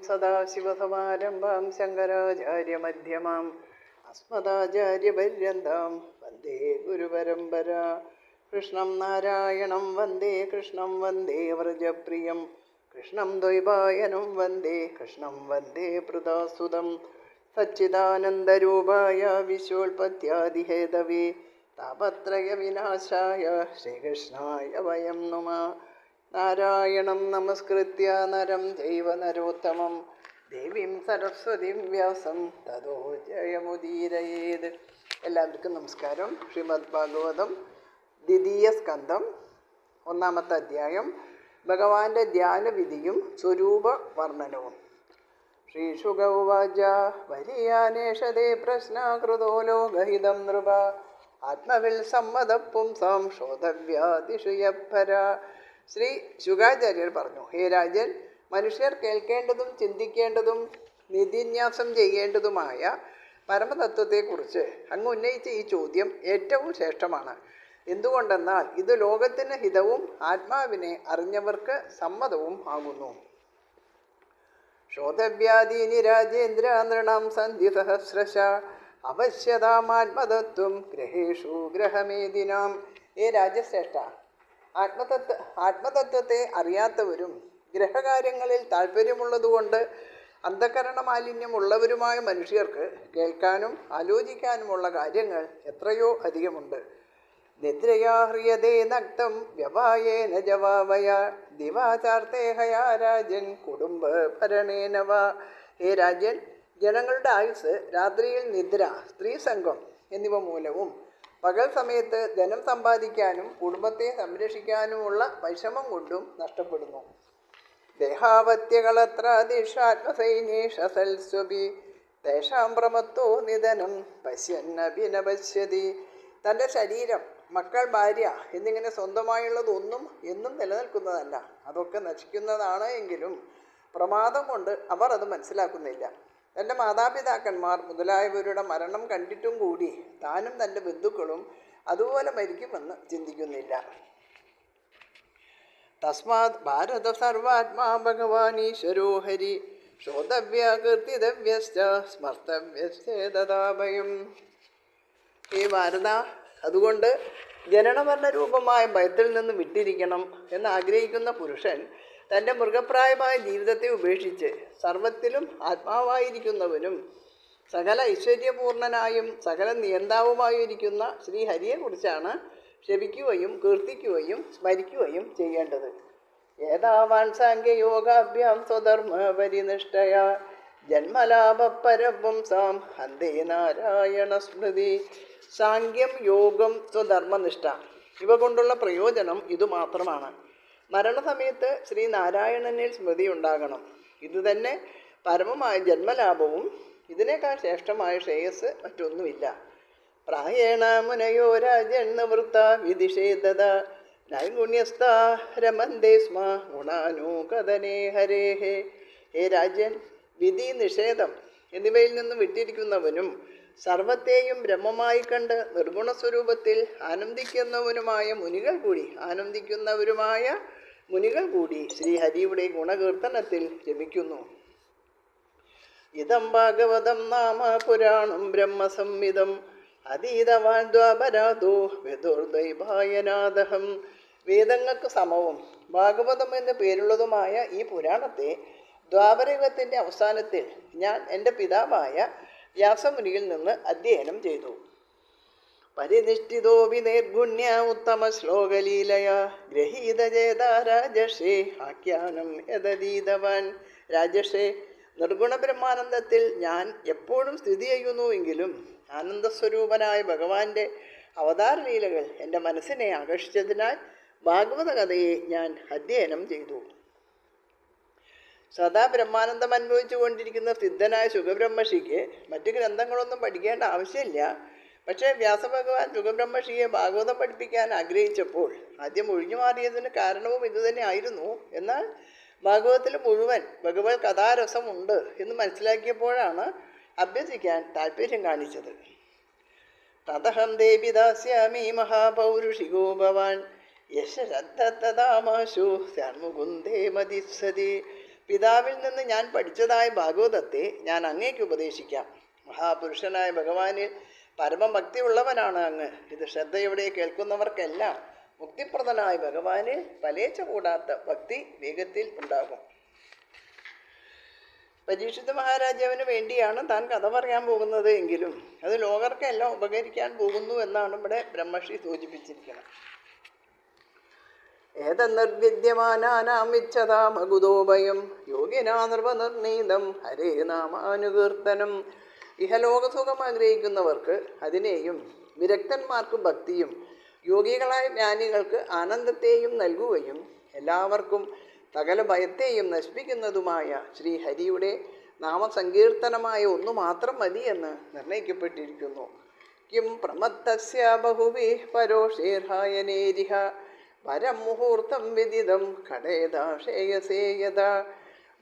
സദാശിവസമാരംഭാം ശങ്കരാചാര്യമധ്യമാം അസ്മദാചാര്യപര്യന്താം വന്ദേ ഗുരുപരമ്പര. കൃഷ്ണം നാരായണം വന്ദേ കൃഷ്ണം വന്ദേ വ്രജപ്രിയം കൃഷ്ണം ദ്വൈപായനം വന്ദേ കൃഷ്ണം വന്ദേ പൃഥാസുതം സച്ചിദാനന്ദരൂപായ വിശ്വോൽപത്യാദിഹേതവേ താപത്രയ വിനാശായ ശ്രീകൃഷ്ണായ വയം നമഃ. നാരായണം നമസ്കൃത്യ നരം ചൈവ നരോത്തമം ദേവീം സരസ്വതീം വ്യാസം തതോ ജയമുദീരയേത്. എല്ലാവർക്കും നമസ്കാരം. ശ്രീമദ് ഭാഗവതം ദ്വിതീയ സ്കന്ധം 1-ാമത്തെ അധ്യായം. ഭഗവാന്റെ ധ്യാനവിധിയും സ്വരൂപ വർണ്ണനവും. ശ്രീശുക ഉവാച വരിയാനേഷതേ പ്രശ്നാകൃതോ ലോകഹിതം നൃപ ആത്മവിൽ സമ്മത പുംസാം ശോധവ്യാദിഷു യപ്പര. ശ്രീ ശുകാചാര്യർ പറഞ്ഞു, ഹേ രാജൻ, മനുഷ്യർ കേൾക്കേണ്ടതും ചിന്തിക്കേണ്ടതും നിധിന്യാസം ചെയ്യേണ്ടതുമായ പരമതത്വത്തെക്കുറിച്ച് അങ്ങ് ഉന്നയിച്ച ഈ ചോദ്യം ഏറ്റവും ശ്രേഷ്ഠമാണ്. എന്തുകൊണ്ടെന്നാൽ ഇത് ലോകത്തിന് ഹിതവും ആത്മാവിനെ അറിഞ്ഞവർക്ക് സമ്മതവും ആകുന്നു. ശോധവ്യാദീനി രാജേന്ദ്ര നൃണാം സന്ധി സഹസ്രശ അവശ്യതാമാത്മതത്വം ഗ്രഹേഷു ഗ്രഹമേദിനാം. ഏ രാജശ്രേഷ്ഠ, ആത്മതത്വത്തെ അറിയാത്തവരും ഗ്രഹകാര്യങ്ങളിൽ താല്പര്യമുള്ളതുകൊണ്ട് അന്ധകരണ മാലിന്യമുള്ളവരുമായ മനുഷ്യർക്ക് കേൾക്കാനും ആലോചിക്കാനുമുള്ള കാര്യങ്ങൾ എത്രയോ അധികമുണ്ട്. നിദ്രയാ ഹ്രിയതേ നക്തം വ്യവായേന ജവാവയ ദിവാചാർത്തേഹയാ രാജൻ കുടുംബ ഭരണേനവ. ഹേ രാജൻ, ജനങ്ങളുടെ ആയുസ് രാത്രിയിൽ നിദ്ര, സ്ത്രീസംഘം എന്നിവ മൂലവും പകൽ സമയത്ത് ധനം സമ്പാദിക്കാനും കുടുംബത്തെ സംരക്ഷിക്കാനുമുള്ള പരിശ്രമം കൊണ്ടും നഷ്ടപ്പെടുന്നു. ദേഹാവത്യകളത്ര ദിഷാത്മസൈന്യേഷസൽസ്വപി തേഷാം പ്രമത്തോ നിധനം പശ്യന്നഭിനപശ്യതി. തൻ്റെ ശരീരം, മക്കൾ, ഭാര്യ എന്നിങ്ങനെ സ്വന്തമായുള്ളതൊന്നും എന്നും നിലനിൽക്കുന്നതല്ല. അതൊക്കെ നശിക്കുന്നതാണ്. എങ്കിലും പ്രമാദം കൊണ്ട് അവർ അത് മനസ്സിലാക്കുന്നില്ല. തൻ്റെ മാതാപിതാക്കന്മാർ മുതലായവരുടെ മരണം കണ്ടിട്ടും കൂടി താനും തൻ്റെ ബന്ധുക്കളും അതുപോലെ മരിക്കുമെന്ന് ചിന്തിക്കുന്നില്ല. തസ്മാത് ഭാരത സർവാത്മാ ഭഗവാനീശ്വരോ ഹരി ശോധവ്യകീർത്തിതവ്യശ്ച സ്മർത്തവ്യശ്ചേതദാഭയം. ഹേ ഭാരത, അതുകൊണ്ട് ജനനമരണരൂപമായ ഭയത്തിൽ നിന്ന് വിട്ടിരിക്കണം എന്നാഗ്രഹിക്കുന്ന പുരുഷൻ തൻ്റെ മൃഗപ്രായമായ ജീവിതത്തെ ഉപേക്ഷിച്ച് സർവത്തിലും ആത്മാവായിരിക്കുന്നവനും സകല ഐശ്വര്യപൂർണനായും സകല നിയന്താവുമായിരിക്കുന്ന ശ്രീഹരിയെക്കുറിച്ചാണ് ശപിക്കുകയും കീർത്തിക്കുകയും സ്മരിക്കുകയും ചെയ്യേണ്ടത്. ഏതാവാൻ സാംഖ്യയോഗാഭ്യാം സ്വധർമ്മ പരിനിഷ്ഠയ ജന്മലാഭപരപുംസാം ഹന്തേ നാരായണ സ്മൃതി. സാംഖ്യം, യോഗം, സ്വധർമ്മനിഷ്ഠ ഇവ കൊണ്ടുള്ള പ്രയോജനം ഇതുമാത്രമാണ്. മരണസമയത്ത് ശ്രീനാരായണനിൽ സ്മൃതി ഉണ്ടാകണം. ഇതുതന്നെ പരമമായ ജന്മലാഭവും ഇതിനേക്കാൾ ശ്രേഷ്ഠമായ ശ്രേയസ് മറ്റൊന്നുമില്ല. പ്രായേണ മുനയോ രാജൻ നിവൃത്ത വിദിഷേദ നൈഗുണ്യസ്ഥാ രമന്തേ സ്മ ഗുണാനുകഥനേ ഹരേഹേ. ഹേ രാജൻ, വിധി, നിഷേധം എന്നിവയിൽ നിന്ന് വിട്ടിരിക്കുന്നവനും സർവത്തെയും ബ്രഹ്മമായി കണ്ട് നിർഗുണസ്വരൂപത്തിൽ ആനന്ദിക്കുന്നവനുമായ മുനികൾ കൂടി ശ്രീഹരിയുടെ ഗുണകീർത്തനത്തിൽ രമിക്കുന്നു. ഇതം ഭാഗവതം നാമ പുരാണം ബ്രഹ്മസംഹിതം അതീതവാൻ ദ്വാപരാതോ വിദുർദൈവായനാദഹം. വേദങ്ങൾക്ക് സമവും ഭാഗവതം എന്ന് പേരുള്ളതുമായ ഈ പുരാണത്തെ ദ്വാപരയുഗത്തിൻ്റെ അവസാനത്തിൽ ഞാൻ എൻ്റെ പിതാവായ വ്യാസമുനിയിൽ നിന്ന് അധ്യയനം ചെയ്തു. പരിനിഷ്ഠിതോ വിനൈർഗുണ്യ ഉത്തമ ശ്ലോകലീലയ ഗ്രഹീതചേത രാജർഷേ ആഖ്യാനം യദതീതവാൻ. രാജർഷേ, നിർഗുണ ബ്രഹ്മാനന്ദത്തിൽ ഞാൻ എപ്പോഴും സ്ഥിതി ചെയ്യുന്നുവെങ്കിലും ആനന്ദസ്വരൂപനായ ഭഗവാന്റെ അവതാരലീലകൾ എൻ്റെ മനസ്സിനെ ആകർഷിച്ചതിനാൽ ഭാഗവത കഥയെ ഞാൻ അധ്യയനം ചെയ്തു. സദാ ബ്രഹ്മാനന്ദം അനുഭവിച്ചു കൊണ്ടിരിക്കുന്ന സിദ്ധനായ ശുഖബ്രഹ്മർഷിക്ക് മറ്റു ഗ്രന്ഥങ്ങളൊന്നും പഠിക്കേണ്ട ആവശ്യമില്ല. പക്ഷേ വ്യാസഭഗവാൻ ശുഖബ്രഹ്മർഷിയെ ഭാഗവതം പഠിപ്പിക്കാൻ ആഗ്രഹിച്ചപ്പോൾ ആദ്യം ഒഴിഞ്ഞു മാറിയതിന് കാരണവും ഇതുതന്നെ ആയിരുന്നു. എന്നാൽ ഭാഗവതത്തിൽ മുഴുവൻ ഭഗവത് കഥാരസമുണ്ട് എന്ന് മനസ്സിലാക്കിയപ്പോഴാണ് അഭ്യസിക്കാൻ താല്പര്യം കാണിച്ചത്. തതഹം ദേവി ദാസ്യാമി മഹാപൗരുഷികോ ഭവാൻ യശ ശ്രദ്ധ തഥാമാശു സ്യാന്മുകുന്ദേ മതിസ്സതി. പിതാവിൽ നിന്ന് ഞാൻ പഠിച്ചതായ ഭാഗവതത്തെ ഞാൻ അങ്ങേക്ക് ഉപദേശിക്കാം. മഹാപുരുഷനായ ഭഗവാനിൽ പരമഭക്തി ഉള്ളവനാണ് അങ്ങ്. ഇത് ശ്രദ്ധയോടെ കേൾക്കുന്നവർക്കെല്ലാം മുക്തിപ്രദനായ ഭഗവാനിൽ പലേച്ച കൂടാത്ത ഭക്തി വേഗത്തിൽ ഉണ്ടാകും. പരീക്ഷിത് മഹാരാജാവിന് വേണ്ടിയാണ് താൻ കഥ പറയാൻ പോകുന്നത് എങ്കിലും അത് ലോകർക്കെല്ലാം ഉപകരിക്കാൻ പോകുന്നു എന്നാണ് ഇവിടെ ബ്രഹ്മർഷി സൂചിപ്പിച്ചിരിക്കുന്നത്. ഏതനിർവിദ്യമാനാനാം വിച്ഛതാമകുതോഭയം യോഗിനാ നൃപനിർണീതം ഹരേ നാമാനുകീർത്തനം. ഇഹലോകസുഖം ആഗ്രഹിക്കുന്നവർക്ക് അതിനെയും വിരക്തന്മാർക്ക് ഭക്തിയും യോഗികളായ ജ്ഞാനികൾക്ക് ആനന്ദത്തെയും നൽകുകയും എല്ലാവർക്കും സകല ഭയത്തെയും നശിപ്പിക്കുന്നതുമായ ശ്രീഹരിയുടെ നാമസങ്കീർത്തനമായ ഒന്നു മാത്രം മതി എന്ന് നിർണയിക്കപ്പെട്ടിരിക്കുന്നു. കിം പ്രമത്തസ്യ ബഹുവി പരോഷേർഹായനേരിഹ പരം മുഹൂർത്തം വിദിതം ഘടേതാശേയസേയത.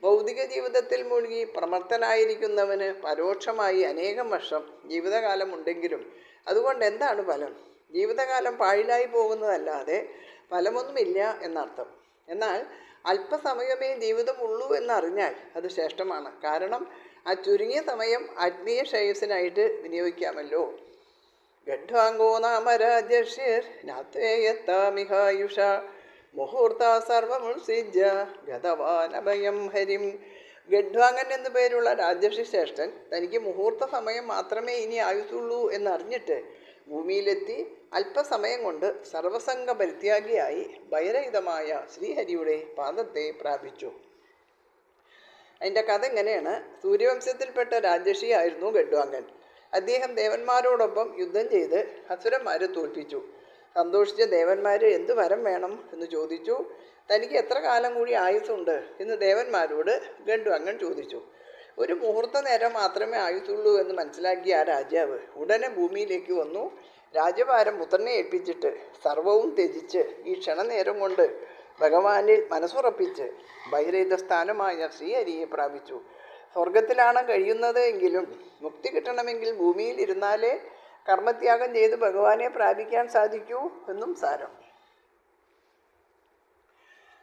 ഭൗതിക ജീവിതത്തിൽ മുഴുകി പ്രമത്തനായിരിക്കുന്നവന് പരോക്ഷമായി അനേകം വർഷം ജീവിതകാലമുണ്ടെങ്കിലും അതുകൊണ്ട് എന്താണ് ഫലം? ജീവിതകാലം പാഴിലായി പോകുന്നതല്ലാതെ ഫലമൊന്നുമില്ല എന്നർത്ഥം. എന്നാൽ അല്പസമയമേ ജീവിതമുള്ളൂ എന്നറിഞ്ഞാൽ അത് ശ്രേഷ്ഠമാണ്. കാരണം ആ ചുരുങ്ങിയ സമയം ആത്മീയ ശ്രേയസ്സിനായിട്ട് വിനിയോഗിക്കാമല്ലോ. ഗഡ്വാംഗോ നാമ രാജർഷിർ നാത്വേയത്താമിഹായുഷ മുഹൂർത്ത സർവമുത്സിജ്യ ഗതവാനഭയം ഹരിം. ഗഡ്വാംഗൻ എന്നു പേരുള്ള രാജർഷി ശ്രേഷ്ഠൻ തനിക്ക് മുഹൂർത്ത സമയം മാത്രമേ ഇനി ആയുസുള്ളൂ എന്നറിഞ്ഞിട്ട് ഭൂമിയിലെത്തി അല്പസമയം കൊണ്ട് സർവസംഗ പരിത്യാഗിയായി ഭയരഹിതമായ ശ്രീഹരിയുടെ പാദത്തെ പ്രാപിച്ചു. അതിൻ്റെ കഥ എങ്ങനെയാണ്? സൂര്യവംശത്തിൽപ്പെട്ട രാജർഷിയായിരുന്നു ഗഡ്വാംഗൻ. അദ്ദേഹം ദേവന്മാരോടൊപ്പം യുദ്ധം ചെയ്ത് അസുരന്മാരെ തോൽപ്പിച്ചു. സന്തോഷിച്ച ദേവന്മാർ എന്ത് വരം വേണം എന്ന് ചോദിച്ചു. തനിക്ക് എത്ര കാലം കൂടി ആയുസ്സുണ്ട് എന്ന് ദേവന്മാരോട് ഗഡ്വാംഗൻ ചോദിച്ചു. ഒരു മുഹൂർത്ത നേരം മാത്രമേ ആയുസുള്ളൂ എന്ന് മനസ്സിലാക്കിയ ആ രാജാവ് ഉടനെ ഭൂമിയിലേക്ക് വന്നു. രാജഭാരം പുത്രനെ ഏൽപ്പിച്ചിട്ട് സർവവും ത്യജിച്ച് ഈ ക്ഷണനേരം കൊണ്ട് ഭഗവാനിൽ മനസ്സുറപ്പിച്ച് ബഹിരഹിത സ്ഥാനമായ ശ്രീഹരിയെ പ്രാപിച്ചു. സ്വർഗത്തിലാണ് കഴിയുന്നത് എങ്കിലും മുക്തി കിട്ടണമെങ്കിൽ ഭൂമിയിൽ ഇരുന്നാലേ കർമ്മത്യാഗം ചെയ്ത് ഭഗവാനെ പ്രാപിക്കാൻ സാധിക്കൂ എന്നും സാരം.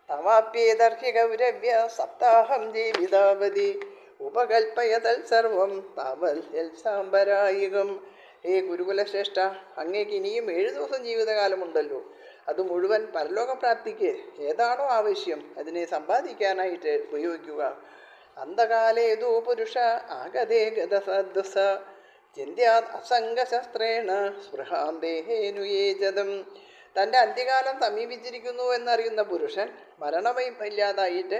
തവാപ്യേതർഹി ഗൗരവ്യ സപ്താഹം ജീവിതാവധി ഉപകൽപ്പയതൽ സർവം താവൽ സാമ്പരായികം. ഹേ ഗുരുകുലശ്രേഷ്ഠ, അങ്ങേക്ക് ഇനിയും 7 ദിവസം ജീവിതകാലമുണ്ടല്ലോ. അത് മുഴുവൻ പരലോകപ്രാപ്തിക്ക് ഏതാണോ ആവശ്യം അതിനെ സമ്പാദിക്കാനായിട്ട് ഉപയോഗിക്കുക. അന്ധകാലേതു പുരുഷ ആഗതേ ഗതസദ്വസ ചിന്ത്യാത് അസംഗശസ്ത്രേണ സ്പൃഹാന്തേഹേനുയേജതം. തൻ്റെ അന്ത്യകാലം സമീപിച്ചിരിക്കുന്നു എന്നറിയുന്ന പുരുഷൻ മരണമില്ലാതായിട്ട്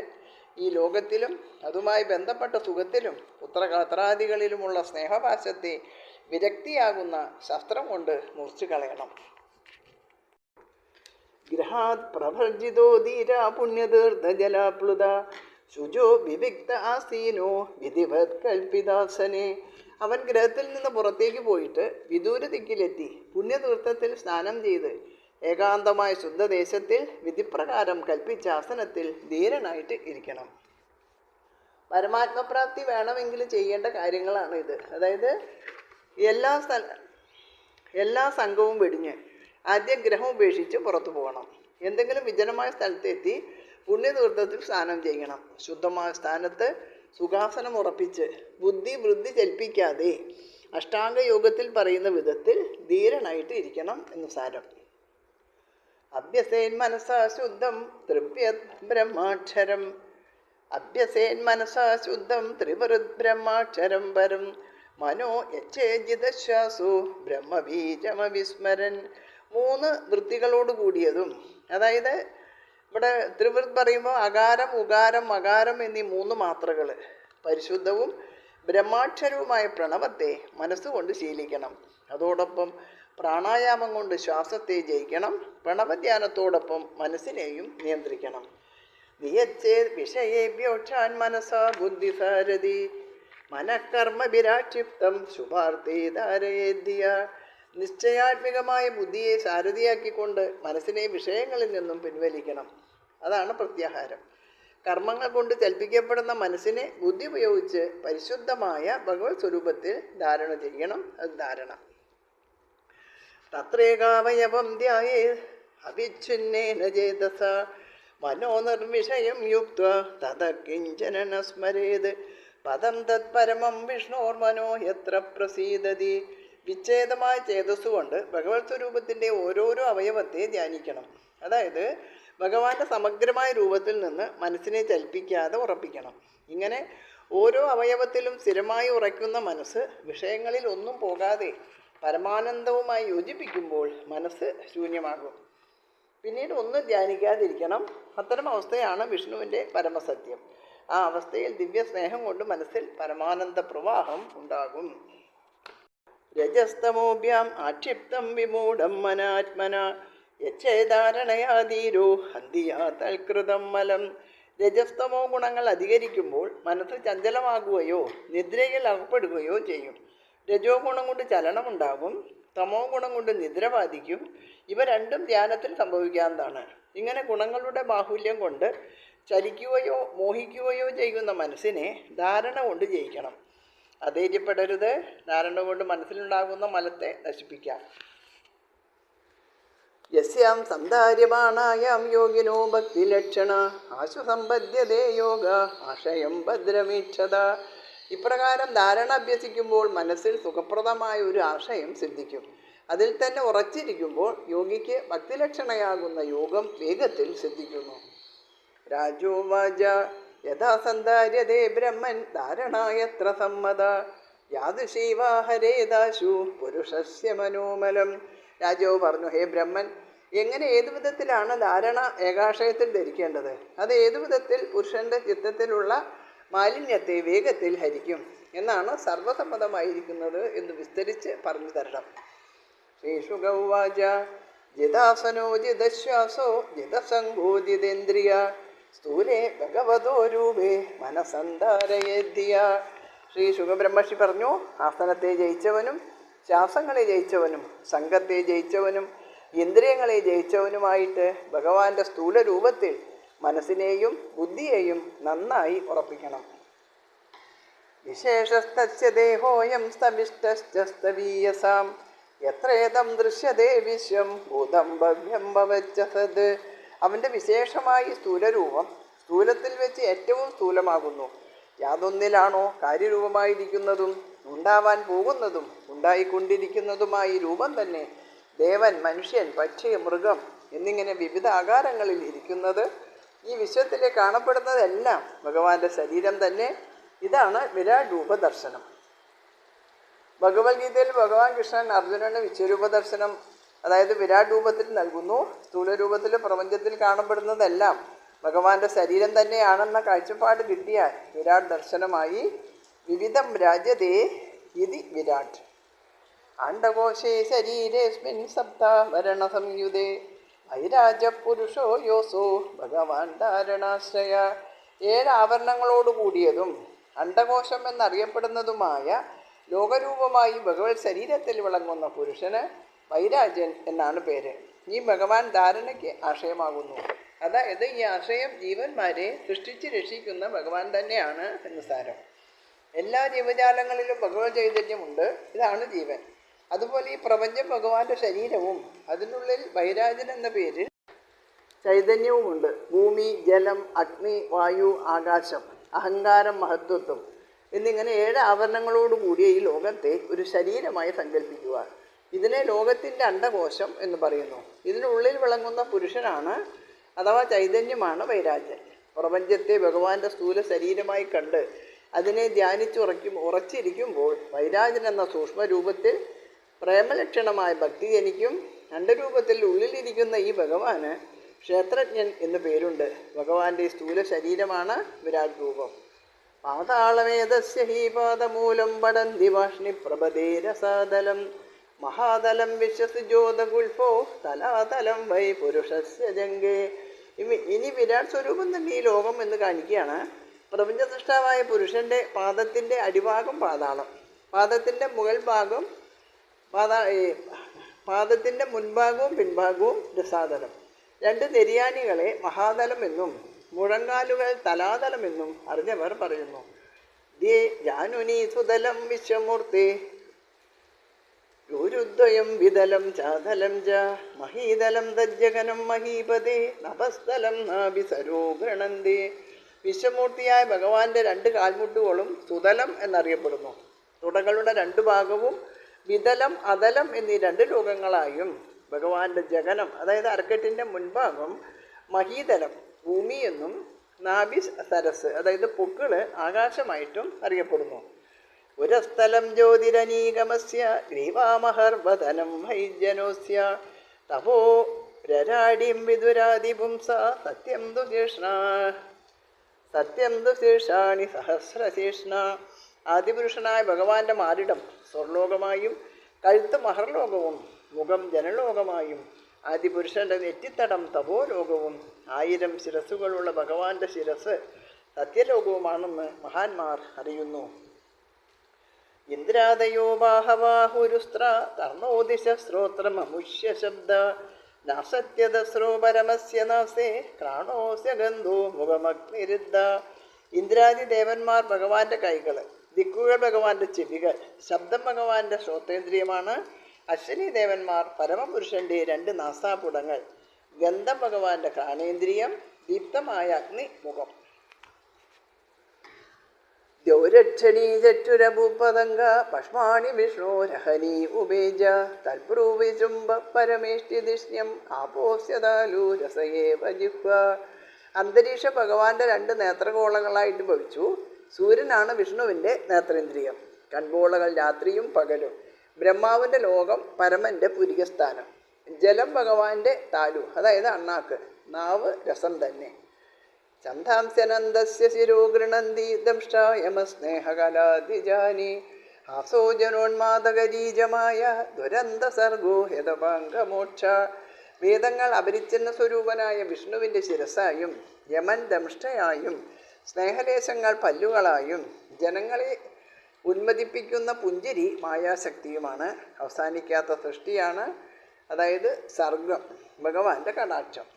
ഈ ലോകത്തിലും അതുമായി ബന്ധപ്പെട്ട സുഖത്തിലും പുത്രകത്രാദികളിലുമുള്ള സ്നേഹപാശത്തെ വിരക്തിയാകുന്ന ശസ്ത്രം കൊണ്ട് മുറിച്ചു കളയണം. ഗ്രഹാത് പ്രഭർജിതോ ധീര പുണ്യതീർത്ഥജലാപ്ലുത ശുചോ വിവിക്ത ആസീനോ വിധിവത് കൽപ്പിതാസനെ. അവൻ ഗ്രഹത്തിൽ നിന്ന് പുറത്തേക്ക് പോയിട്ട് വിദൂര ദിക്കിലെത്തി പുണ്യതീർത്ഥത്തിൽ സ്നാനം ചെയ്ത് ഏകാന്തമായ ശുദ്ധദേശത്തിൽ വിധിപ്രകാരം കൽപ്പിച്ച ആസനത്തിൽ ധീരനായിട്ട് ഇരിക്കണം. പരമാത്മപ്രാപ്തി വേണമെങ്കിൽ ചെയ്യേണ്ട കാര്യങ്ങളാണ് ഇത്. അതായത് എല്ലാ സംഘവും വെടിഞ്ഞ് ആദ്യം ഗ്രഹം ഉപേക്ഷിച്ച് പുറത്തു പോകണം. എന്തെങ്കിലും വിജനമായ സ്ഥലത്തെത്തി പുണ്യതീർത്ഥത്തിൽ സ്നാനം ചെയ്യണം. ശുദ്ധമായ സ്ഥാനത്ത് സുഖാസനം ഉറപ്പിച്ച് ബുദ്ധി വൃദ്ധി ചലിപ്പിക്കാതെ അഷ്ടാംഗ യോഗത്തിൽ പറയുന്ന വിധത്തിൽ ധീരനായിട്ട് ഇരിക്കണം എന്ന് സാരം. അഭ്യസേൻ മനസാ ശുദ്ധം ത്രിവ്യത് ബ്രഹ്മാക്ഷരം. അഭ്യസേൻ മനസാ ശുദ്ധം ത്രിവൃത് ബ്രഹ്മാക്ഷരം പരം മനോ യച്ഛേജിതശ്വാസു ബ്രഹ്മബീജമവിസ്മരൻ. 3 വൃത്തികളോട് കൂടിയതും, അതായത് ഇവിടെ ത്രിവൃത് പറയുമ്പോൾ അകാരം ഉകാരം മകാരം എന്നീ 3 മാത്രകൾ പരിശുദ്ധവും ബ്രഹ്മാക്ഷരവുമായ പ്രണവത്തെ മനസ്സുകൊണ്ട് ശീലിക്കണം. അതോടൊപ്പം പ്രാണായാമം കൊണ്ട് ശ്വാസത്തെ ജയിക്കണം. പ്രണവധ്യാനത്തോടൊപ്പം മനസ്സിനെയും നിയന്ത്രിക്കണം. നിയച്ചേ വിഷയേഭ്യോക്ഷാൻ മനസാ ബുദ്ധിസാരഥി മനഃകർമ്മ വിരാക്ഷിപ്തം ശുഭാർത്ഥേ ധാരയേദ്യ. നിശ്ചയാത്മികമായ ബുദ്ധിയെ സാരഥിയാക്കിക്കൊണ്ട് മനസ്സിനെ വിഷയങ്ങളിൽ നിന്നും പിൻവലിക്കണം. അതാണ് പ്രത്യാഹാരം. കർമ്മങ്ങൾ കൊണ്ട് ചലിപ്പിക്കപ്പെടുന്ന മനസ്സിനെ ബുദ്ധി ഉപയോഗിച്ച് പരിശുദ്ധമായ ഭഗവത് സ്വരൂപത്തിൽ ധാരണ ചെയ്യണം. അത് ധാരണ. തത്രേകാവയവം ധ്യായേ അവിച്ഛിന്നേന ചേതസ മനോനിർവിഷയം യുക്ത്വ തത കിഞ്ചന ന സ്മരേത് പദം തത്പരമം വിഷ്ണോർമനോ യത്ര പ്രസീദതി. വിച്ഛേദമായ ചേതസ്സുകൊണ്ട് ഭഗവത് സ്വരൂപത്തിൻ്റെ ഓരോരോ അവയവത്തെ ധ്യാനിക്കണം. അതായത് ഭഗവാന്റെ സമഗ്രമായ രൂപത്തിൽ നിന്ന് മനസ്സിനെ ചലിപ്പിക്കാതെ ഉറപ്പിക്കണം. ഇങ്ങനെ ഓരോ അവയവത്തിലും സ്ഥിരമായി ഉറയ്ക്കുന്ന മനസ്സ് വിഷയങ്ങളിൽ ഒന്നും പോകാതെ പരമാനന്ദവുമായി യോജിപ്പിക്കുമ്പോൾ മനസ്സ് ശൂന്യമാകും. പിന്നീട് ഒന്നും ധ്യാനിക്കാതിരിക്കണം. അത്തരം അവസ്ഥയാണ് വിഷ്ണുവിൻ്റെ പരമസത്യം. ആ അവസ്ഥയിൽ ദിവ്യസ്നേഹം കൊണ്ട് മനസ്സിൽ പരമാനന്ദ പ്രവാഹം ഉണ്ടാകും. രജസ്തമോഭ്യാം ആക്ഷിപ്തം വിമൂഢം മനാത്മന യച്ഛേധാരണയാതീരോ ഹന്തിയാ തൽകൃതം മലം. രജസ്തമോ ഗുണങ്ങൾ അധികരിക്കുമ്പോൾ മനസ്സ് ചഞ്ചലമാകുകയോ നിദ്രയിൽ അകപ്പെടുകയോ ചെയ്യും. രജോ ഗുണം കൊണ്ട് ചലനമുണ്ടാകും, തമോ ഗുണം കൊണ്ട് നിദ്ര ബാധിക്കും. ഇവ രണ്ടും ധ്യാനത്തിൽ സംഭവിക്കാവുന്നതാണ്. ഇങ്ങനെ ഗുണങ്ങളുടെ ബാഹുല്യം കൊണ്ട് ചലിക്കുകയോ മോഹിക്കുകയോ ചെയ്യുന്ന മനസ്സിനെ ധാരണ കൊണ്ട് ജയിക്കണം. അധൈര്യപ്പെടരുത്. ധാരണ കൊണ്ട് മനസ്സിലുണ്ടാകുന്ന മലത്തെ നശിപ്പിക്കാം. യസ്യാം സന്ധാര്യമാണായാം യോഗിനോ ഭക്തിലക്ഷണ ആശു സമ്പദ്യതേ യോഗ ആശയം ഭദ്രമീക്ഷത. ഇപ്രകാരം ധാരണ അഭ്യസിക്കുമ്പോൾ മനസ്സിൽ സുഖപ്രദമായ ഒരു ആശയം സിദ്ധിക്കും. അതിൽ തന്നെ ഉറച്ചിരിക്കുമ്പോൾ യോഗിക്ക് ഭക്തിലക്ഷണയാകുന്ന യോഗം വേഗത്തിൽ സിദ്ധിക്കുന്നു. രാജോവാച യഥാ സന്ധാര്യതേ ബ്രഹ്മൻ ധാരണായത്ര സമ്മത യാദൃശീവാ ഹരേദാശു പുരുഷസ്യ മനോമലം. രാജാവ് പറഞ്ഞു, ഹേ ബ്രഹ്മൻ, എങ്ങനെ ഏതു വിധത്തിലാണ് ധാരണ ഏകാശയത്തിൽ ധരിക്കേണ്ടത്? അത് ഏതു വിധത്തിൽ പുരുഷൻ്റെ ചിത്തത്തിലുള്ള മാലിന്യത്തെ വേഗത്തിൽ ഹരിക്കും എന്നാണ് സർവസമ്മതമായിരിക്കുന്നത് എന്ന് വിസ്തരിച്ച് പറഞ്ഞു തരണം. ശ്രീശുക ഉവാച ജിതാസനോ ജിതശ്വാസോ ജിതസംഗോജിതേന്ദ്രിയ സ്ഥൂലേ ഭഗവതോ രൂപേ മനസന്ധാരയേദ്യ. ശ്രീ ശുഖബ്രഹ്മർഷി പറഞ്ഞു, ആസനത്തെ ജയിച്ചവനും ശ്വാസങ്ങളെ ജയിച്ചവനും സംഘത്തെ ജയിച്ചവനും ഇന്ദ്രിയങ്ങളെ ജയിച്ചവനുമായിട്ട് ഭഗവാന്റെ സ്ഥൂല രൂപത്തിൽ മനസ്സിനെയും ബുദ്ധിയെയും നന്നായി ഉറപ്പിക്കണം. വിശേഷസ്തസ്യ ദേഹോയം സ്തവിഷ്ടസ്ഥവീയസാം എത്രേതം ദൃശ്യതേ വിശ്വം ഭൂതം ഭവ്യം ഭവച്ച സത്. അവൻ്റെ വിശേഷമായി സ്ഥൂലരൂപം സ്ഥൂലത്തിൽ വെച്ച് ഏറ്റവും സ്ഥൂലമാകുന്നു. യാതൊന്നിലാണോ കാര്യരൂപമായിരിക്കുന്നതും ഉണ്ടാവാൻ പോകുന്നതും ഉണ്ടായിക്കൊണ്ടിരിക്കുന്നതുമായി രൂപം തന്നെ ദേവൻ, മനുഷ്യൻ, പക്ഷി, മൃഗം എന്നിങ്ങനെ വിവിധ ആകാരങ്ങളിൽ ഇരിക്കുന്നത്, ഈ വിശ്വത്തിൽ കാണപ്പെടുന്നതെല്ലാം ഭഗവാന്റെ ശരീരം തന്നെ. ഇതാണ് വിരാട് രൂപദർശനം. ഭഗവത്ഗീതയിൽ ഭഗവാൻ കൃഷ്ണൻ അർജുനന് വിശ്വരൂപ ദർശനം, അതായത് വിരാട് രൂപത്തിൽ നൽകുന്നു. സ്ഥൂലരൂപത്തിൽ പ്രപഞ്ചത്തിൽ കാണപ്പെടുന്നതെല്ലാം ഭഗവാന്റെ ശരീരം തന്നെയാണെന്ന കാഴ്ചപ്പാട് കിട്ടിയാൽ വിരാട് ദർശനമായി. വിവിധം രാജ്യതേ ഇതി വിരാട്. ആണ്ഡകോശേ ശരീരേസ്മിൻ സപ്താവരണ സംയുതേ വൈരാജ പുരുഷോ യോസോ ഭഗവാൻ ധാരണാശ്രയ. 7 ആവരണങ്ങളോട് കൂടിയതും അണ്ഡകോശം എന്നറിയപ്പെടുന്നതുമായ ലോകരൂപമായി ഭഗവത് ശരീരത്തിൽ വിളങ്ങുന്ന പുരുഷന് വൈരാജൻ എന്നാണ് പേര്. ഈ ഭഗവാൻ ധാരണയ്ക്ക് ആശയമാകുന്നു. അതായത് ഈ ആശയം ജീവന്മാരെ സൃഷ്ടിച്ച് രക്ഷിക്കുന്ന ഭഗവാൻ തന്നെയാണ് എന്ന് സാരം. എല്ലാ ജീവജാലങ്ങളിലും ഭഗവത് ചൈതന്യമുണ്ട്. ഇതാണ് ജീവൻ. അതുപോലെ ഈ പ്രപഞ്ചം ഭഗവാന്റെ ശരീരവും അതിനുള്ളിൽ വൈരാജൻ എന്ന പേരിൽ ചൈതന്യവുമുണ്ട്. ഭൂമി, ജലം, അഗ്നി, വായു, ആകാശം, അഹങ്കാരം, മഹത്വത്വം എന്നിങ്ങനെ 7 ആവരണങ്ങളോട് കൂടിയ ഈ ലോകത്തെ ഒരു ശരീരമായി സങ്കല്പിക്കുക. ഇതിനെ ലോകത്തിൻ്റെ അണ്ഡകോശം എന്ന് പറയുന്നു. ഇതിനുള്ളിൽ വിളങ്ങുന്ന പുരുഷനാണ് അഥവാ ചൈതന്യമാണ് വൈരാജൻ. പ്രപഞ്ചത്തെ ഭഗവാന്റെ സ്ഥൂല ശരീരമായി കണ്ട് അതിനെ ഉറച്ചിരിക്കുമ്പോൾ വൈരാജൻ എന്ന സൂക്ഷ്മരൂപത്തിൽ പ്രേമലക്ഷണമായ ഭക്തി ജനിക്കും. അണ്ഡരൂപത്തിൽ ഉള്ളിലിരിക്കുന്ന ഈ ഭഗവാന് ക്ഷേത്രജ്ഞൻ എന്ന് പേരുണ്ട്. ഭഗവാന്റെ സ്ഥൂല ശരീരമാണ് വിരാട് രൂപം. പാതാളമേതസ്യ ഹി പാദമൂലം പടന്തി വാഷ്ണി പ്രഭദേ രസാതലം മഹാതലം വിശ്വസി ജ്യോതഗുൽഫോ തലാതലം വൈ പുരുഷസ്യ ജംഗേ. ഇനി വിരാട് സ്വരൂപം തന്നെ ഈ ലോകം എന്ന് കാണിക്കുകയാണ്. പ്രപഞ്ച സൃഷ്ടാവായ പുരുഷൻ്റെ പാദത്തിൻ്റെ അടിഭാഗം പാതാളം, പാദത്തിൻ്റെ മുകൾ ഭാഗം പാദത്തിൻ്റെ മുൻഭാഗവും പിൻഭാഗവും രസാതലം. 2 നെരിയാണികളെ മഹാതലം എന്നും മുഴങ്കാലുകൾ തലാതലമെന്നും അറിഞ്ഞവർ പറയുന്നു. ദേ ജാനുനി സുതലം വിശ്വമൂർത്തി ൂരുദ്വയം വിതലം ചാതലം ച മഹീതലം തജ്ജഗനം മഹീപതേ നഭസ്ഥലം നാഭിസരോ ഗണന്തേ. വിശ്വമൂർത്തിയായ ഭഗവാന്റെ രണ്ട് കാൽമുട്ടുകളും സുതലം എന്നറിയപ്പെടുന്നു. തുടകളുടെ രണ്ടു ഭാഗവും വിതലം അതലം എന്നീ രണ്ട് ലോകങ്ങളായും ഭഗവാന്റെ ജഗനം അതായത് അരക്കെട്ടിൻ്റെ മുൻഭാഗം മഹീതലം ഭൂമി എന്നും നാഭി സരസ് അതായത് പൊക്കിള് ആകാശമായിട്ടും അറിയപ്പെടുന്നു. പുരസ്ഥലം ജ്യോതിരനീകമസ്യ ഗ്രീവാമഹർവദനം ഹൈജനോസ്യ തപോ രരാടിം വിദുരാദിപുംസ സത്യം ദു ശീർഷാണി സഹസ്രശീർഷ്ണ. ആദിപുരുഷനായ ഭഗവാന്റെ മാറിടം സ്വർലോകമായും കഴുത്ത് മഹർലോകവും മുഖം ജനലോകമായും ആദിപുരുഷന്റെ നെറ്റിത്തടം തപോലോകവും 1000 ശിരസ്സുകളുള്ള ഭഗവാന്റെ ശിരസ് സത്യലോകവുമാണെന്ന് മഹാന്മാർ അറിയുന്നു. ഇന്ദ്രാദയോ ബാഹവാഹുരുസ്ത്ര കർണോദിശ ശ്രോത്രമമുഷ്യ ശബ്ദ നാസത്യദസ്രോ പരമസ്യ നാസേ ക്രാണോസ്യ ഗന്ധോ മുഖമഗ്നിരുദ്ധ. ഇന്ദ്രാദി ദേവന്മാർ ഭഗവാന്റെ കൈകൾ, ദിക്കുകൾ ഭഗവാന്റെ ചെവികൾ, ശബ്ദം ഭഗവാന്റെ ശ്രോത്രേന്ദ്രിയമാണ്. അശ്വിനി ദേവന്മാർ പരമപുരുഷന്റെ 2 നാസാപുടങ്ങൾ, ഗന്ധം ഭഗവാന്റെ ഘ്രാണേന്ദ്രിയം, ദീപ്തമായ അഗ്നി മുഖം. ദ്യൗരക്ഷണീ ചറ്റുരഭൂപതംഗ പഷ്മാണി വിഷ്ണോരഹനീ ഉപേജ തൽബ്രൂവിചുംബ പരമേഷ്ടിദിഷ്ണ്യം ആപോസ്യതാലൂരസയേവ ജിഹ്വ. അന്തരീക്ഷ ഭഗവാന്റെ 2 നേത്രഗോളങ്ങളായിട്ട് ഭവിച്ചു. സൂര്യനാണ് വിഷ്ണുവിൻ്റെ നേത്രേന്ദ്രിയം. കൺഗോളകൾ രാത്രിയും പകലും. ബ്രഹ്മാവിൻ്റെ ലോകം പരമൻ്റെ പുരികസ്ഥാനം. ജലം ഭഗവാന്റെ താലു അതായത് അണ്ണാക്ക്. നാവ് രസം തന്നെ. ചന്ദാംസ്യനന്ദസ്യ ശിരോ ഗൃണന്തി ദംഷ്ടായമസ്നേഹകലാധിജാനി ആസോ ജനോന്മാദകരീജമായ ദുരന്ത സർഗോ ഹ്യതപാംഗമോക്ഷ. വേദങ്ങൾ അപരിച്ഛന്ന സ്വരൂപനായ വിഷ്ണുവിൻ്റെ ശിരസായും യമൻ ദംഷ്ടയായും സ്നേഹലേശങ്ങൾ പല്ലുകളായും ജനങ്ങളെ ഉന്മദിപ്പിക്കുന്ന പുഞ്ചിരി മായാശക്തിയുമാണ്. അവസാനിക്കാത്ത സൃഷ്ടിയാണ് അതായത് സർഗം ഭഗവാന്റെ കടാക്ഷം.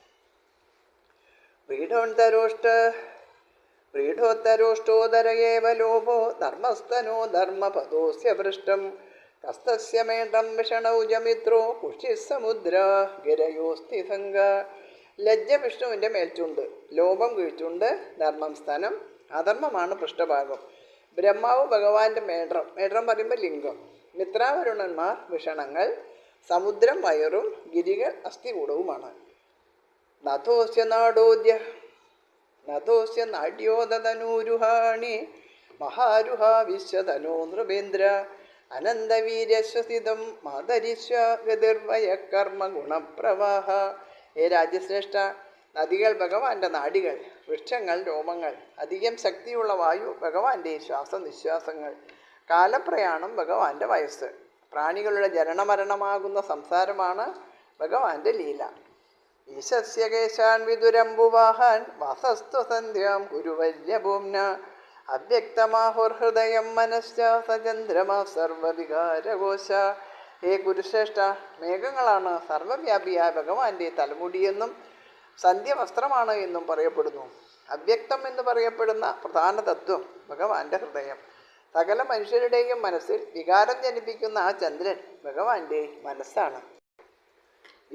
പ്രീഢോത്തരോഷ്ടോദരയേവ ലോഭോ ധർമ്മസ്തനോ ധർമ്മപദോസ്യ പൃഷ്ടം കസ്തസ്യ മേഢം വിഷണൗജമിത്രോ പുഷ്ടിസമുദ്ര ഗിരയോസ്തി സംഘ. ലജ്ജ വിഷ്ണുവിൻ്റെ മേൽച്ചുണ്ട്, ലോഭം കീഴ്ച്ചുണ്ട്, ധർമ്മം സ്തനം, അധർമ്മമാണ് പൃഷ്ഠഭാഗം. ബ്രഹ്മാവ് ഭഗവാന്റെ മേഢം, മേഢം പറയുമ്പോൾ ലിംഗം. മിത്രാവരുണന്മാർ വിഷണങ്ങൾ, സമുദ്രം വയറും, ഗിരികൾ അസ്ഥികൂടവുമാണ്. നഥോസ്യ നാട്യോദനൂരുഹാണി മഹാരുഹ വിശ്വതനോ നൃപേന്ദ്ര അനന്തവീര്യശ്വസിതം മാതരിശ്വ ഗതിർവയ കർമ്മ ഗുണപ്രവാഹ. ഹേ രാജ്യശ്രേഷ്ഠ, നദികൾ ഭഗവാന്റെ നാഡികൾ, വൃക്ഷങ്ങൾ രോമങ്ങൾ, അധികം ശക്തിയുള്ള വായു ഭഗവാന്റെ ശ്വാസനിശ്വാസങ്ങൾ, കാലപ്രയാണം ഭഗവാന്റെ വയസ്സ്, പ്രാണികളുടെ ജനനമരണമാകുന്ന സംസാരമാണ് ഭഗവാന്റെ ലീല. ഈശസ്യ കേശാൻ വിദുരംബുവാഹാൻ വാസസ്ത്വസന്ധ്യാം ഗുരുവര്യഭൂമ്ന അവ്യക്തമാഹുർഹൃദയം മനശ്ച സചന്ദ്രമാ സർവവികാരകോശ. ഹേ കുരുശ്രേഷ്ഠ, മേഘങ്ങളാണ് സർവവ്യാപിയായ ഭഗവാന്റെ തലമുടിയെന്നും സന്ധ്യവസ്ത്രമാണ് എന്നും പറയപ്പെടുന്നു. അവ്യക്തം എന്ന് പറയപ്പെടുന്ന പ്രധാന തത്വം ഭഗവാന്റെ ഹൃദയം. സകല മനുഷ്യരുടെയും മനസ്സിൽ വികാരം ജനിപ്പിക്കുന്ന ആ ചന്ദ്രൻ ഭഗവാന്റെ മനസ്സാണ്.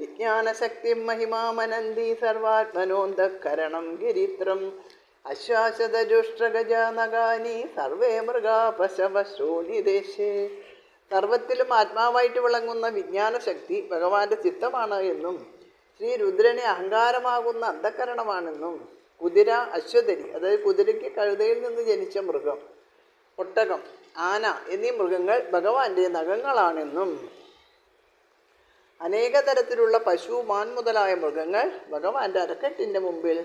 വിജ്ഞാനശക്തി മഹിമാമനന്തി സർവാത്മനോന്തഃകരണം ഗിരിത്രം അശ്വാസതരുഷ്ട്രഗജാനഗാനി സർവേ മൃഗാ പശവശ്രോണിദേശേ. സർവത്തിലും ആത്മാവായിട്ട് വിളങ്ങുന്ന വിജ്ഞാനശക്തി ഭഗവാന്റെ ചിത്തമാണ് എന്നും ശ്രീ രുദ്രനെ അഹങ്കാരമാകുന്ന അന്ധകരണമാണെന്നും കുതിര, അശ്വതരി അതായത് കുതിരയ്ക്ക് കഴുതയിൽ നിന്ന് ജനിച്ച മൃഗം, ഒട്ടകം, ആന എന്നീ മൃഗങ്ങൾ ഭഗവാന്റെ നഖങ്ങളാണെന്നും അനേക തരത്തിലുള്ള പശു, മാൻ മുതലായ മൃഗങ്ങൾ ഭഗവാന്റെ അരക്കെട്ടിൻ്റെ മുമ്പിൽ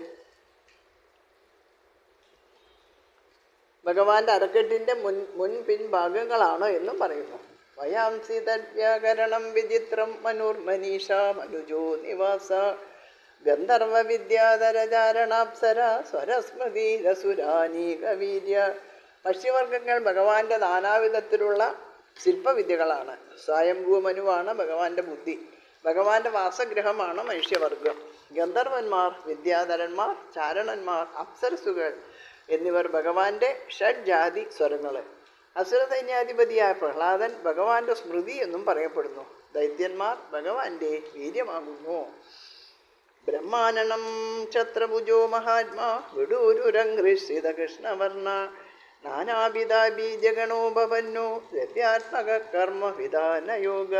ഭഗവാന്റെ അരക്കെട്ടിൻ്റെ മുൻപിൻ ഭാഗങ്ങളാണ് എന്നും പറയുന്നു. വയാംസി തദ്വ്യാകരണം വിചിത്രം മനുർമനീഷ മനുജോ നിവാസ ഗന്ധർവ വിദ്യാധരചാരണാപ്സര സ്വരസ്മൃതിരസുരാനീകവീര്യ. പക്ഷിവർഗങ്ങൾ ഭഗവാന്റെ നാനാവിധത്തിലുള്ള ശില്പവിദ്യകളാണ്. സ്വയംഭൂമനുവാണ് ഭഗവാന്റെ ബുദ്ധി. ഭഗവാന്റെ വാസഗ്രഹമാണ് മനുഷ്യവർഗം. ഗന്ധർവന്മാർ, വിദ്യാധരന്മാർ, ചാരണന്മാർ, അപ്സരസുകൾ എന്നിവർ ഭഗവാന്റെ ഷഡ്ജാതി സ്വരങ്ങൾ. അസുരസൈന്യാധിപതിയായ പ്രഹ്ലാദൻ ഭഗവാന്റെ സ്മൃതി എന്നും പറയപ്പെടുന്നു. ദൈത്യന്മാർ ഭഗവാന്റെ വീര്യമാകുന്നു. ബ്രഹ്മാനനം ഛത്രഭുജോ മഹാത്മാ വിഡൂരുരംഘ്രിശ്രിത കൃഷ്ണവർണ്ണ നാനാവിധാബീജഗണോപന്നോ ദ്രവ്യാത്മക കർമ്മ വിധാനയോഗ.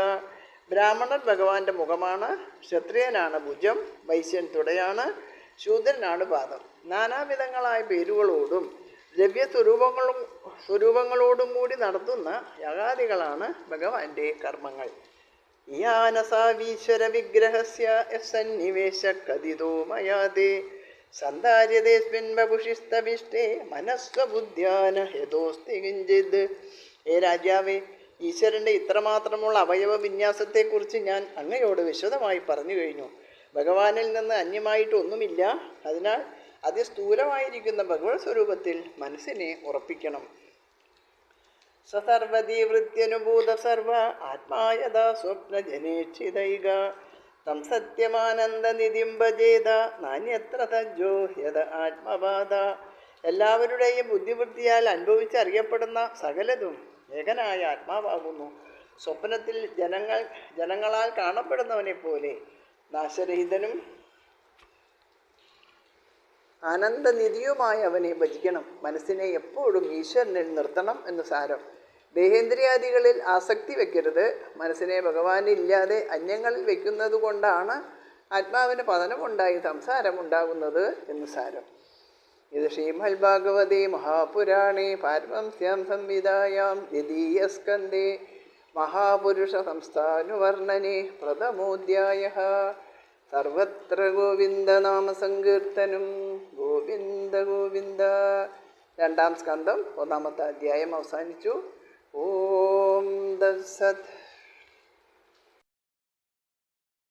ബ്രാഹ്മണൻ ഭഗവാന്റെ മുഖമാണ്, ക്ഷത്രിയനാണ് ഭുജം, വൈശ്യൻ തുടയാണ്, ശൂദ്രനാണ് പാദം. നാനാവിധങ്ങളായ പേരുകളോടും സ്വരൂപങ്ങളോടും കൂടി നടത്തുന്ന യാഗാദികളാണ് ഭഗവാന്റെ കർമ്മങ്ങൾ. യാനസാവീശ്വര വിഗ്രഹസ്യ സന്നിവേശ കഥിതോ മയാതേ സന്ധാര്യതേസ്മിൻ വപുഷിസ്തവിഷ്ടേ മനസ്വബുദ്ധ്യാന ഹേതോസ്തി കിഞ്ചിത്. ഏ രാജാവേ, ഈശ്വരൻ്റെ ഇത്രമാത്രമുള്ള അവയവ വിന്യാസത്തെക്കുറിച്ച് ഞാൻ അങ്ങയോട് വിശദമായി പറഞ്ഞു കഴിഞ്ഞു. ഭഗവാനിൽ നിന്ന് അന്യമായിട്ടൊന്നുമില്ല. അതിനാൽ അതിസ്ഥൂലമായിരിക്കുന്ന ഭഗവത് സ്വരൂപത്തിൽ മനസ്സിനെ ഉറപ്പിക്കണം. സർവതീവൃത്യനുഭൂത സർവ ആത്മായതാ സ്വപ്നജനേക്ഷിതൈക തം സത്യമാനന്ദനിധിം ഭജേത നാന്യത്ര തജ്ജോ യത ആത്മബാധ. എല്ലാവരുടെയും ബുദ്ധിവൃത്തിയാൽ അനുഭവിച്ചറിയപ്പെടുന്ന സകലതും ഏകനായ ആത്മാവാകുന്നു. സ്വപ്നത്തിൽ ജനങ്ങളാൽ കാണപ്പെടുന്നവനെ പോലെ നാശരഹിതനും ആനന്ദനിധിയുമായ അവനെ ഭജിക്കണം. മനസ്സിനെ എപ്പോഴും ഈശ്വരനിൽ നിർത്തണം എന്ന് സാരം. ദേഹേന്ദ്രിയാദികളിൽ ആസക്തി വയ്ക്കരുത്. മനസ്സിനെ ഭഗവാനില്ലാതെ അന്യങ്ങളിൽ വയ്ക്കുന്നത് കൊണ്ടാണ് ആത്മാവിന് പതനമുണ്ടായി സംസാരമുണ്ടാകുന്നത് എന്ന് സാരം. ഇത് ശ്രീമദ് ഭാഗവതേ മഹാപുരാണേ പാരമഹംസ്യാം സംഹിതായാം ദ്വിതീയസ്കന്ധേ മഹാപുരുഷ സംസ്ഥാനുവർണ്ണനേ പ്രഥമോധ്യായഃ. സർവത്ര ഗോവിന്ദനാമസങ്കീർത്തനം. ഗോവിന്ദ ഗോവിന്ദ. 2ാം സ്കന്ധം 1ാമത്തെ അധ്യായം അവസാനിച്ചു. ഓം തത്സത്.